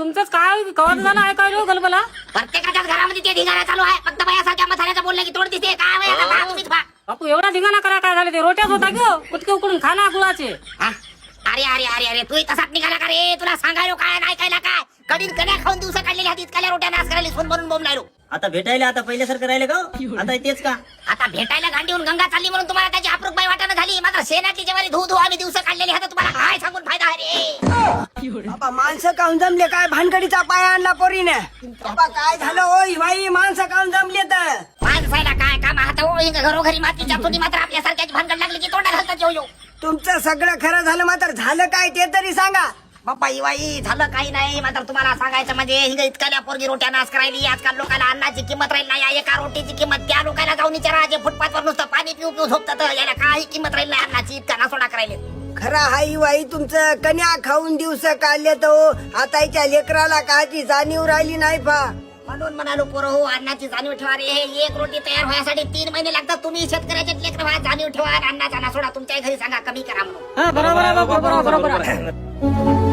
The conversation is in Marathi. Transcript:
तुमचंच काय कवाच जाणं ऐकायला गलबला. प्रत्येकाच्याच घरामध्ये ते धिंगाणा चालू आहे. फक्त बायासारख्या मसाल्याचं बोललं की तोड दिसते. काय माहिती आता पहा तुम्हीच पहा. बापू एवढा धिंगाणा करा काय झाले ते रोट्याच होता घेऊ कुठके उकडून खाना गुळाचे. हा? अरे अरे अरे अरे तू तसाच निघाला का रे? तुला सांगायलो काय नाही ऐकायला काय? कडीन कण्या खाऊन दिवसा काढलेली हात इतकाल्या रोट्या नाश करायला फोन बनून बोंबलायलो. आता भेटायला आता पहिल्यासारखं राहिले का? आता तेच का? आता भेटायला गांडीहून गंगा चालली म्हणून तुम्हाला त्याची अप्रूपबाई वाटणं झाली. मात्र शेणाची जेवारी धू धू आम्ही दिवसा काढलेली हात तुम्हाला काय सांगून फायदा आहे रे? बाबा माणसं काऊन जमले काय भानगडीचा पाय आणला पोरीने. बाबा काय झालं ओय भाई माणसं काऊन जमले तर माणसाला काय काम हात घरोघरी मातीच्या तुम्ही मात्र आपल्यासारख्याच भानगड लागली की तोंडा घालतात येऊ येऊ. तुमचं सगळं खरं झालं मात्र झालं काय ते तरी सांगा. बाप्पा इवाई झालं काही नाही. मात्र तुम्हाला सांगायचं म्हणजे हिंग इतक्या पोरगी रोट्या नाश करायली. आजकाल लोकांना अन्नाची किंमत राहील नाही. एका रोटीची किंमत त्या लोकांना जाऊन विचारा जे फुटपाथवर नुसतं पाणी पिऊ पिऊ झोपतात. याला काही किंमत राहील नाही अन्नाची. इतका नासोडा करायले. खरं हाई वाई तुमचं कन्या खाऊन दिवस काढले तर आताच्या लेकराला काची जाणीव राहिली नाही पा. म्हणून म्हणालो पोरं हो अन्नाची जाणीव ठेवा रे. हे एक रोटी तयार व्हायसाठी 3 महिने लागतात. तुम्ही शेतकऱ्याचे लेकर व्हा जाणीव ठेवा. अन्नाचा नासोडा तुमच्या घरी सांगा कमी करा म्हणून. हा बरोबर आहे बापू बरोबर बरोबर.